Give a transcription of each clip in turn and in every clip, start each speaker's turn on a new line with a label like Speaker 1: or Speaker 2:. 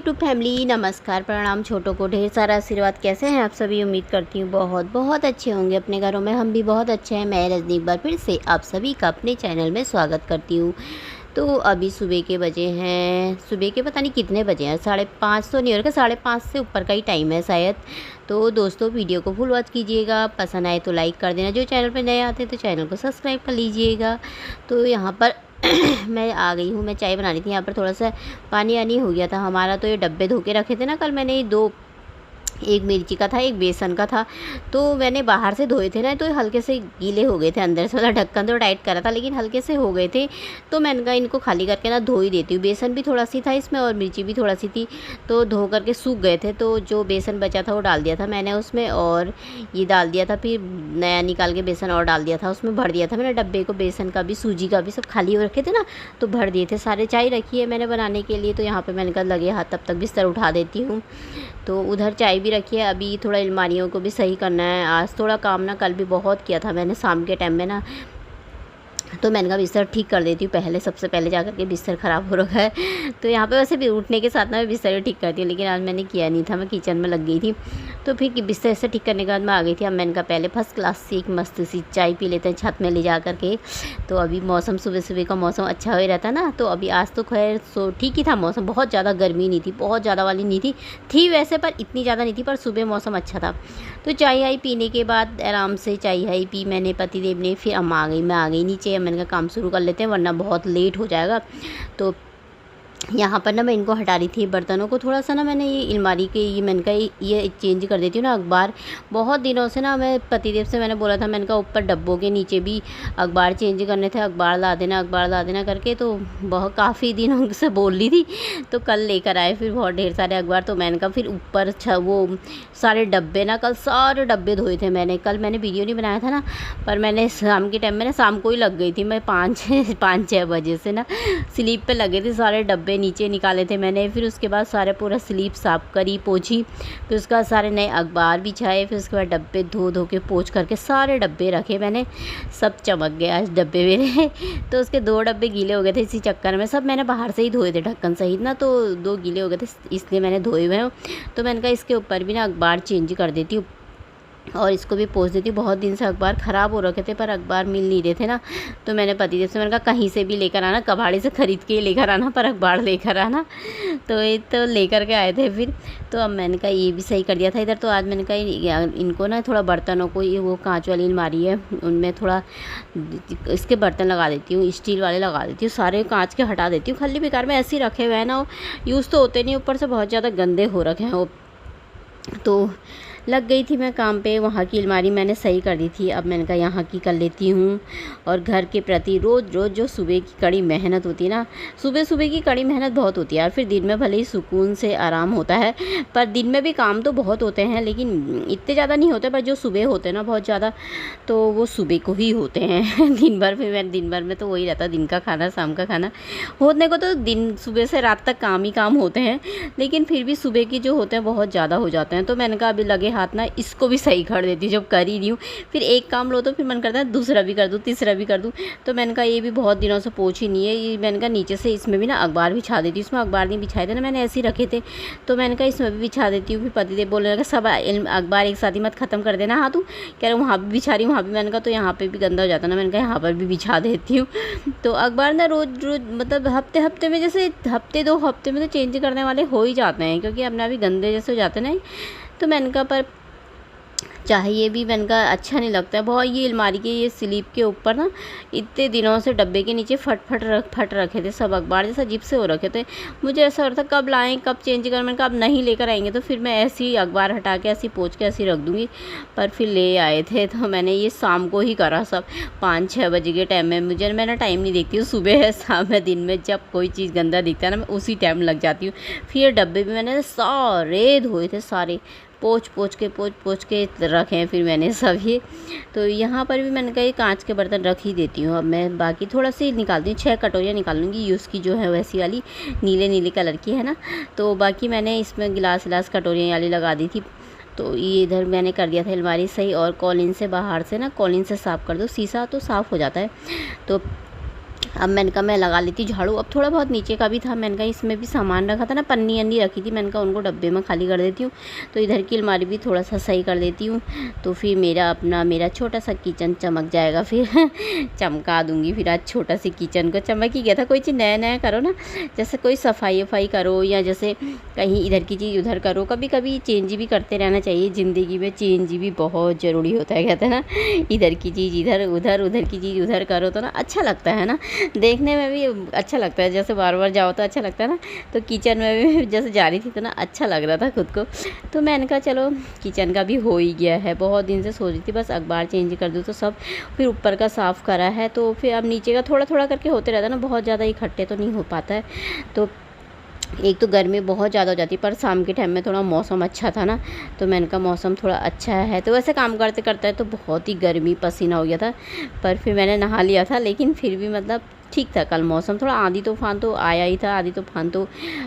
Speaker 1: YouTube family, नमस्कार, प्रणाम, छोटों को ढेर सारा आशीर्वाद। कैसे हैं आप सभी? उम्मीद करती हूँ बहुत बहुत अच्छे होंगे। अपने घरों में हम भी बहुत अच्छे हैं। मैं रजनी एक बार फिर से आप सभी का अपने चैनल में स्वागत करती हूँ। तो अभी सुबह के बजे हैं, सुबह के पता नहीं कितने बजे हैं, 5:30 तो नहीं हो रहा, 5:30 से ऊपर का ही टाइम है शायद। तो दोस्तों, वीडियो को फुल वॉच कीजिएगा, पसंद आए तो लाइक कर देना, जो चैनल पर नए आते हैं तो चैनल को सब्सक्राइब कर लीजिएगा। तो यहाँ पर मैं आ गई हूँ। मैं चाय बना रही थी। यहाँ पर थोड़ा सा पानी आनी हो गया था हमारा, तो ये डब्बे धो के रखे थे ना कल मैंने, दो, एक मिर्ची का था, एक बेसन का था। तो मैंने बाहर से धोए थे ना, तो हल्के से गीले हो गए थे। अंदर से वाला ढक्कन तो टाइट करा था, लेकिन हल्के से हो गए थे। तो मैंने कहा इनको खाली करके ना धो ही देती हूँ। बेसन भी थोड़ा सी था इसमें और मिर्ची भी थोड़ा सी थी, तो धो करके सूख गए थे। तो जो बेसन बचा था वो डाल दिया था मैंने उसमें, और ये डाल दिया था, फिर नया निकाल के बेसन और डाल दिया था उसमें, भर दिया था मैंने डब्बे को। बेसन का भी, सूजी का भी, सब खाली हो रखे थे ना, तो भर दिए थे सारे। चाय रखी है मैंने बनाने के लिए, तो यहाँ पर मैंने कहा लगे हाथ तब तक बिस्तर उठा देती हूँ। तो उधर चाय भी रखी है। अभी थोड़ा अलमारियों को भी सही करना है। आज थोड़ा काम ना कल भी बहुत किया था मैंने शाम के टाइम में ना, तो मैंने कहा बिस्तर ठीक कर देती हूँ पहले, सबसे पहले जाकर के बिस्तर ख़राब हो रखा है। तो यहाँ पे वैसे भी उठने के साथ ना मैं बिस्तर ठीक करती हूँ, लेकिन आज मैंने किया नहीं था, मैं किचन में लग गई थी। तो फिर बिस्तर से ठीक करने के बाद मैं आ गई थी। अब मैंने कहा पहले फर्स्ट क्लास से एक मस्त सी चाय पी लेते हैं छत में ले जा कर के। तो अभी मौसम, सुबह सुबह का मौसम अच्छा हो रहता ना, तो अभी आज तो खैर सो ठीक ही था मौसम, बहुत ज़्यादा गर्मी नहीं थी, बहुत ज़्यादा वाली नहीं थी वैसे, पर इतनी ज़्यादा नहीं थी, पर सुबह मौसम अच्छा था। तो चाय आई पीने के बाद आराम से चाय आई पी मैंने, पतिदेव ने, फिर मैं आ गई नीचे। मैंने कहा काम शुरू कर लेते हैं वरना बहुत लेट हो जाएगा। तो यहाँ पर ना मैं इनको हटा रही थी, बर्तनों को थोड़ा सा ना, मैंने ये अलमारी के, ये मैंने कहा ये चेंज कर देती हूँ ना अखबार। बहुत दिनों से ना मैं पतिदेव से मैंने बोला था, मैंने कहा ऊपर डब्बों के नीचे भी अखबार चेंज करने थे, अखबार ला देना करके। तो बहुत काफ़ी दिनों से बोल रही थी, तो कल लेकर आए फिर बहुत ढेर सारे अखबार। तो मैंने कहा फिर ऊपर वो सारे डब्बे ना, कल सारे डब्बे धोए थे मैंने। कल मैंने वीडियो नहीं बनाया था ना, पर मैंने शाम के टाइम में ना, शाम को ही लग गई थी मैं, 5-6 बजे से ना स्लीप पे लगे थे। सारे डब्बे नीचे निकाले थे मैंने, फिर उसके बाद सारे पूरा स्लीप साफ करी, पोछी, फिर उसके बाद सारे नए अखबार बिछाए, फिर उसके बाद डब्बे धो के पोंछ करके सारे डब्बे रखे मैंने। सब चमक गए आज डब्बे मेरे। तो उसके 2 डब्बे गीले हो गए थे इसी चक्कर में। सब मैंने बाहर से ही धोए थे ढक्कन सहित ना, तो 2 गीले हो गए थे, इसलिए मैंने धोए हुए हैं। तो मैंने कहा इसके ऊपर भी ना अखबार चेंज कर देती हूँ और इसको भी पोंछ देती हूँ। बहुत दिन से अखबार ख़राब हो रखे थे, पर अखबार मिल नहीं रहे थे ना, तो मैंने पतिदेव से मैंने कहा कहीं से भी लेकर आना, कबाड़ी से ख़रीद के लेकर आना, पर अखबार लेकर आना। तो ये तो लेकर के आए थे फिर। तो अब मैंने कहा ये भी सही कर दिया था इधर। तो आज मैंने कहा इनको ना थोड़ा बर्तनों को, ये वो कांच वाली अलमारी है उनमें थोड़ा इसके बर्तन लगा देती हूँ, स्टील वाले लगा देती हूँ, सारे कांच के हटा देती हूँ। खाली बेकार में ऐसे ही रखे हुए हैं ना, यूज़ तो होते नहीं, ऊपर से बहुत ज़्यादा गंदे हो रखे हैं वो। तो लग गई थी मैं काम पे। वहाँ की अलमारी मैंने सही कर दी थी, अब मैंने कहा यहाँ की कर लेती हूँ। और घर के प्रति रोज़ जो सुबह की कड़ी मेहनत होती है ना, सुबह की कड़ी मेहनत बहुत होती है यार। फिर दिन में भले ही सुकून से आराम होता है, पर दिन में भी काम तो बहुत होते हैं, लेकिन इतने ज़्यादा नहीं होते, पर जो सुबह होते हैं ना बहुत ज़्यादा, तो वो सुबह को ही होते हैं। दिन भर में तो वही रहता, दिन का खाना, शाम का खाना। होने को तो दिन सुबह से रात तक काम ही काम होते हैं, लेकिन फिर भी सुबह की जो होते हैं बहुत ज़्यादा हो जाते हैं। तो मैंने कहा अभी लगे हाथ ना इसको भी सही कर देती हूँ। जब कर ही रही हूँ, फिर एक काम लो तो फिर मन करता है दूसरा भी कर दूँ, तीसरा भी कर दूँ। तो मैंने कहा ये भी बहुत दिनों से पोंछी नहीं है, ये मैंने कहा नीचे से इसमें भी ना अखबार बिछा देती हूँ। इसमें अखबार नहीं बिछाए थे ना मैंने, ऐसे ही रखे थे, तो मैंने कहा इसमें भी बिछा देती हूँ। फिर पतिदेव बोलने लगा सब अखबार एक साथ ही मत ख़त्म कर देना। हाँ, तू कह रहा वहाँ भी बिछा रही हूँ, वहाँ भी। मैंने कहा तो यहाँ पर भी गंदा हो जाता ना, मैंने कहा यहाँ पर भी बिछा देती हूँ। तो अखबार ना रोज़ मतलब हफ्ते में, जैसे हफ्ते 2 हफ्ते में तो चेंज करने वाले हो ही जाते हैं, क्योंकि अपना भी गंदे जैसे हो जाते हैं ना। तो मैंने कहा पर चाहिए भी, मैंने कहा अच्छा नहीं लगता है बहुत। ये अलमारी के ये स्लीप के ऊपर ना इतने दिनों से डब्बे के नीचे फट रखे थे सब अखबार, जैसा जिप से हो रखे थे। मुझे ऐसा हो रहा था कब लाएं, कब चेंज करें। मैंने कहा अब नहीं लेकर आएंगे तो फिर मैं ऐसे ही अखबार हटा के ऐसे ही पोंछ के ऐसे ही रख दूँगी। पर फिर ले आए थे, तो मैंने ये शाम को ही करा सब, 5-6 बजे के टाइम में। मैं टाइम नहीं देखती हूँ, सुबह है शाम है दिन में, जब कोई चीज़ गंदा दिखता है ना, मैं उसी टाइम लग जाती हूँ। फिर डब्बे भी मैंने सारे धोए थे, सारे पोंछ के रखे हैं फिर मैंने सब ये। तो यहाँ पर भी मैंने कहा ये कांच के बर्तन रख ही देती हूँ। अब मैं बाकी थोड़ा सी निकालती हूँ, 6 कटोरियाँ निकाल लूँगी, यूज़ की जो है वैसी वाली नीले कलर की है ना। तो बाकी मैंने इसमें गिलास कटोरियाँ वाली लगा दी थी। तो ये इधर मैंने कर दिया था अलमारी सही। और कॉलिन से बाहर से ना, कॉलिन से साफ़ कर दो, शीशा तो साफ़ हो जाता है। तो अब मैंने कहा मैं लगा लेती हूँ झाड़ू। अब थोड़ा बहुत नीचे का भी था, मैंने कहा इसमें भी सामान रखा था ना, पन्नी अन्नी रखी थी, मैंने कहा उनको डब्बे में खाली कर देती हूँ। तो इधर की अलमारी भी थोड़ा सा सही कर देती हूँ, तो फिर मेरा छोटा सा किचन चमक जाएगा। फिर चमका दूँगी फिर आज छोटा सी किचन को। चमक ही गया था। कोई चीज़ नया नया करो ना, जैसे कोई सफाई वफाई करो या जैसे कहीं इधर की चीज़ उधर करो, कभी कभी चेंज भी करते रहना चाहिए। ज़िंदगी में चेंज भी बहुत ज़रूरी होता है, कहते हैं ना, इधर की चीज़ इधर, उधर उधर की चीज़ उधर करो तो ना अच्छा लगता है ना, देखने में भी अच्छा लगता है। जैसे बार बार जाओ तो अच्छा लगता है ना। तो किचन में भी जैसे जा रही थी तो ना अच्छा लग रहा था खुद को। तो मैंने कहा चलो किचन का भी हो ही गया है। बहुत दिन से सोच रही थी बस अखबार चेंज कर दूँ तो सब। फिर ऊपर का साफ़ करा है, तो फिर अब नीचे का थोड़ा थोड़ा करके होते रहता है ना, बहुत ज़्यादा इकट्ठे तो नहीं हो पाता है। तो एक तो गर्मी बहुत ज़्यादा हो जाती है, पर शाम के टाइम में थोड़ा मौसम अच्छा था ना, तो मैंने कहा मौसम थोड़ा अच्छा है। तो वैसे काम करते करते तो बहुत ही गर्मी पसीना हो गया था, पर फिर मैंने नहा लिया था। लेकिन फिर भी मतलब ठीक था कल मौसम। थोड़ा आंधी तूफान तो आया ही था, आंधी तूफान तो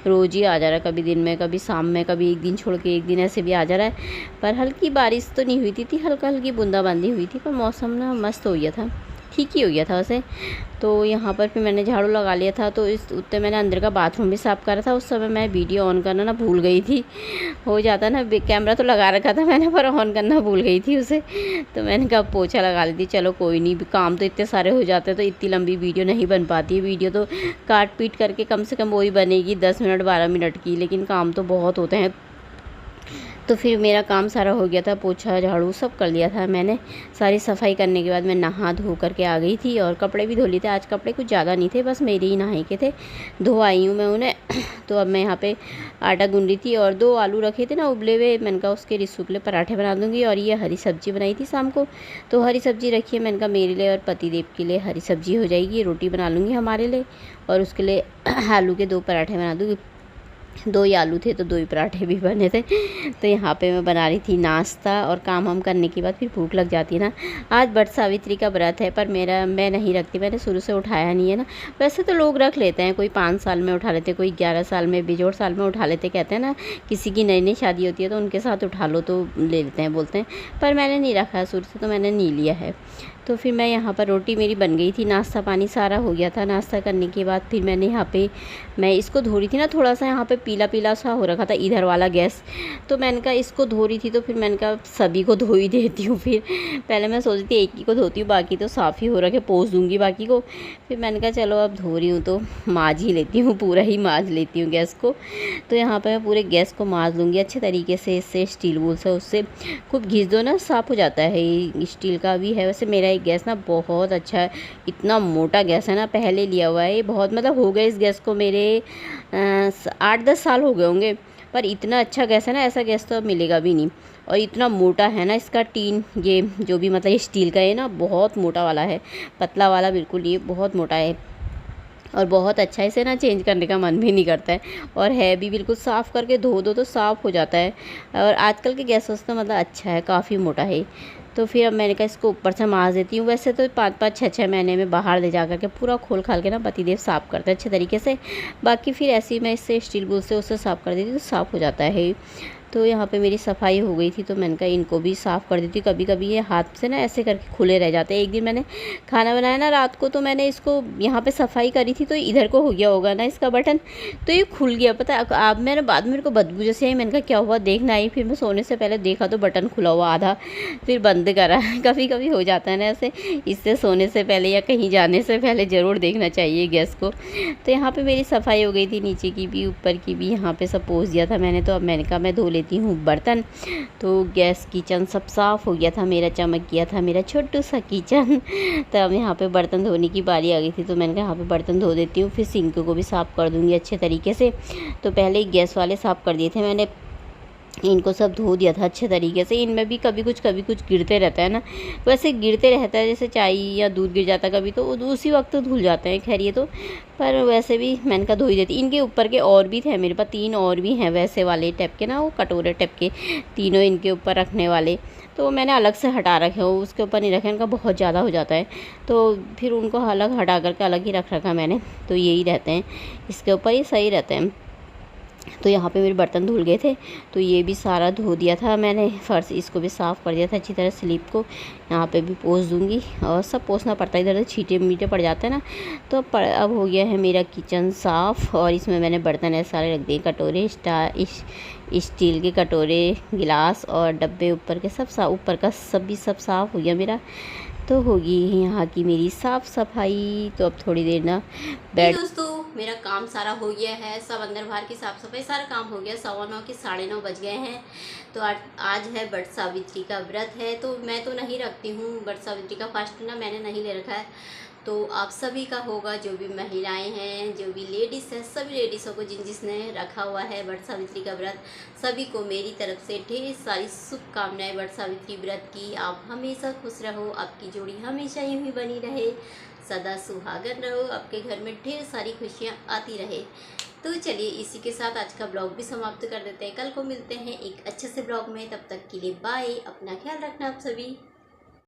Speaker 1: रोज़ ही आ जा रहा है, कभी दिन में कभी शाम में, कभी एक दिन छोड़ के एक दिन ऐसे भी आ जा रहा है। पर हल्की बारिश तो नहीं हुई थी, हल्का हल्की बूंदाबांदी हुई थी, पर मौसम ना मस्त हो गया था, ठीक ही हो गया था वैसे। तो यहाँ पर फिर मैंने झाड़ू लगा लिया था, तो इस उत्ते मैंने अंदर का बाथरूम भी साफ़ करा था। उस समय मैं वीडियो ऑन करना ना भूल गई थी। हो जाता ना, कैमरा तो लगा रखा था मैंने, पर ऑन करना भूल गई थी उसे। तो मैंने कहा पोछा लगा ली थी, चलो कोई नहीं, काम तो इतने सारे हो जाते हैं तो इतनी लंबी वीडियो नहीं बन पाती है। वीडियो तो काट पीट करके कम से कम वही बनेगी 10 मिनट 12 मिनट की, लेकिन काम तो बहुत होते हैं। तो फिर मेरा काम सारा हो गया था, पोछा झाड़ू सब कर लिया था मैंने। सारी सफाई करने के बाद मैं नहा धो करके आ गई थी, और कपड़े भी धो लिए थे। आज कपड़े कुछ ज़्यादा नहीं थे, बस मेरे ही नहाए के थे, धो आई हूँ मैं उन्हें। तो अब मैं यहाँ पे आटा गूंद रही थी, और 2 आलू रखे थे ना उबले हुए, मैंने कहा उसके रिस्सू के लिए पराठे बना दूँगी। और ये हरी सब्ज़ी बनाई थी शाम को, तो हरी सब्ज़ी रखी है, मैंने कहा मेरे लिए और पतिदेव के लिए हरी सब्ज़ी हो जाएगी। रोटी बना लूँगी हमारे लिए, और उसके लिए आलू के 2 पराठे बना दूँगी। 2 ही आलू थे तो 2 ही पराठे भी बने थे। तो यहाँ पे मैं बना रही थी नाश्ता, और काम वाम करने के बाद फिर भूख लग जाती है ना। आज वट सावित्री का व्रत है, पर मैं नहीं रखती, मैंने शुरू से उठाया नहीं है ना। वैसे तो लोग रख लेते हैं, कोई 5 साल में उठा लेते, कोई 11 साल में, बेजोड़ साल में उठा लेते, कहते हैं ना किसी की नई नई शादी होती है तो उनके साथ उठा लो तो ले लेते हैं, बोलते हैं। पर मैंने नहीं रखा है शुरू से, तो मैंने नहीं लिया है। तो फिर मैं यहाँ पर रोटी मेरी बन गई थी, नाश्ता पानी सारा हो गया था। नाश्ता करने के बाद फिर मैंने यहाँ पे मैं इसको धो रही थी ना, थोड़ा सा यहाँ पे पीला पीला सा हो रखा था इधर वाला गैस। तो मैंने कहा इसको धो रही थी, तो फिर मैंने कहा सभी को धो ही देती हूँ। फिर पहले मैं सोच रही थी एक ही को धोती हूँ, बाकी तो साफ़ ही हो रखे, पोंछ दूँगी बाकी को। फिर मैंने कहा चलो अब धो रही हूँ तो माँज ही लेती हूँ, पूरा ही माँज लेती हूँ गैस को। तो यहाँ पर मैं पूरे गैस को माँज लूँगी अच्छे तरीके से, इससे स्टील वूल से, उससे खूब घिस दो ना, साफ़ हो जाता है। ये स्टील का भी है वैसे। मेरा एक गैस ना बहुत अच्छा है, इतना मोटा गैस है ना, पहले लिया हुआ है ये, बहुत मतलब हो गए इस गैस को मेरे 8-10 साल हो गए होंगे। पर इतना अच्छा गैस है ना, ऐसा गैस तो अब मिलेगा भी नहीं। और इतना मोटा है ना इसका टीन, ये जो भी मतलब ये स्टील का है ना, बहुत मोटा वाला है, पतला वाला बिल्कुल, ये बहुत मोटा है और बहुत अच्छा है। इसे ना चेंज करने का मन भी नहीं करता है, और है भी बिल्कुल, साफ़ करके धो दो तो साफ़ हो जाता है। और आजकल के गैस तो मतलब अच्छा है, काफ़ी मोटा है। तो फिर अब मैंने कहा इसको ऊपर से माँज देती हूँ। वैसे तो 5-5 6-6 महीने में बाहर ले जा कर के पूरा खोल खाल के ना पतिदेव साफ़ करते हैं अच्छे तरीके से। बाकी फिर ऐसे ही मैं इससे स्टील बुल से उससे साफ़ कर देती हूँ, तो साफ़ हो जाता है। तो यहाँ पे मेरी सफाई हो गई थी, तो मैंने कहा इनको भी साफ़ कर देती हूँ। कभी कभी ये हाथ से ना ऐसे करके खुले रह जाते हैं। एक दिन मैंने खाना बनाया ना रात को, तो मैंने इसको यहाँ पे सफाई करी थी, तो इधर को हो गया होगा ना इसका बटन, तो ये खुल गया। पता है आप, मैंने बाद में मेरे को बदबू जैसे आई, मैंने कहा क्या हुआ देखना आई। फिर मैं सोने से पहले देखा तो बटन खुला हुआ आधा, फिर बंद करा। कभी कभी हो जाता है ना ऐसे, इससे सोने से पहले या कहीं जाने से पहले ज़रूर देखना चाहिए गैस को। तो यहाँ पर मेरी सफाई हो गई थी, नीचे की भी ऊपर की भी, यहाँ पर सब पोंछ दिया था मैंने। तो अब मैंने कहा मैं धो लेती हूँ बर्तन। तो गैस किचन सब साफ़ हो गया था मेरा, चमक गया था मेरा छोटू सा किचन। तो अब यहाँ पे बर्तन धोने की बारी आ गई थी, तो मैंने कहा यहाँ पे बर्तन धो देती हूँ, फिर सिंक को भी साफ़ कर दूँगी अच्छे तरीके से। तो पहले ही गैस वाले साफ़ कर दिए थे मैंने, इनको सब धो दिया था अच्छे तरीके से। इनमें भी कभी कुछ गिरते रहता है ना, वैसे गिरते रहता है, जैसे चाय या दूध गिर जाता है कभी, तो उसी वक्त तो धुल जाते हैं खैर ये तो। पर वैसे भी मैंने कहा धो ही देती। इनके ऊपर के और भी थे मेरे पास, 3 और भी हैं वैसे वाले टाइप के ना, वो कटोरे टाइप के, तीनों इनके ऊपर रखने वाले। तो मैंने अलग से हटा रखे हो, उसके ऊपर नहीं रखे, इनका बहुत ज़्यादा हो जाता है, तो फिर उनको अलग हटा करके अलग ही रख रखा मैंने। तो यही रहते हैं इसके ऊपर, ही सही रहते हैं। तो यहाँ पे मेरे बर्तन धुल गए थे, तो ये भी सारा धो दिया था मैंने, फर्श इसको भी साफ़ कर दिया था अच्छी तरह, स्लिप को यहाँ पे भी पोंछ दूँगी। और सब पोंछना पड़ता है, इधर छींटे मीटे पड़ जाते हैं ना। तो अब हो गया है मेरा किचन साफ़, और इसमें मैंने बर्तन ऐसे सारे रख दिए, कटोरे, स्टील के कटोरे, गिलास और डब्बे ऊपर के सब ऊपर का सब साफ़ हो गया मेरा। तो होगी यहाँ की मेरी साफ़ सफाई। तो अब थोड़ी देर ना दोस्तों मेरा काम सारा हो गया है, सब अंदर बाहर की साफ़ सफाई सारा काम हो गया। 9:15 के 9:30 बज गए हैं। तो आज है वट सावित्री का व्रत है, तो मैं तो नहीं रखती हूँ वट सावित्री का फास्ट ना, मैंने नहीं ले रखा है। तो आप सभी का होगा, जो भी महिलाएं हैं, जो भी लेडीज़ हैं, सभी लेडीज़ों को जिसने रखा हुआ है वट सावित्री का व्रत, सभी को मेरी तरफ से ढेर सारी शुभकामनाएं वट सावित्री व्रत की। आप हमेशा खुश रहो, आपकी जोड़ी हमेशा यूं ही बनी रहे, सदा सुहागन रहो, आपके घर में ढेर सारी खुशियाँ आती रहे। तो चलिए इसी के साथ आज का ब्लॉग भी समाप्त कर देते हैं। कल को मिलते हैं एक अच्छे से ब्लॉग में, तब तक के लिए बाय। अपना ख्याल रखना आप सभी।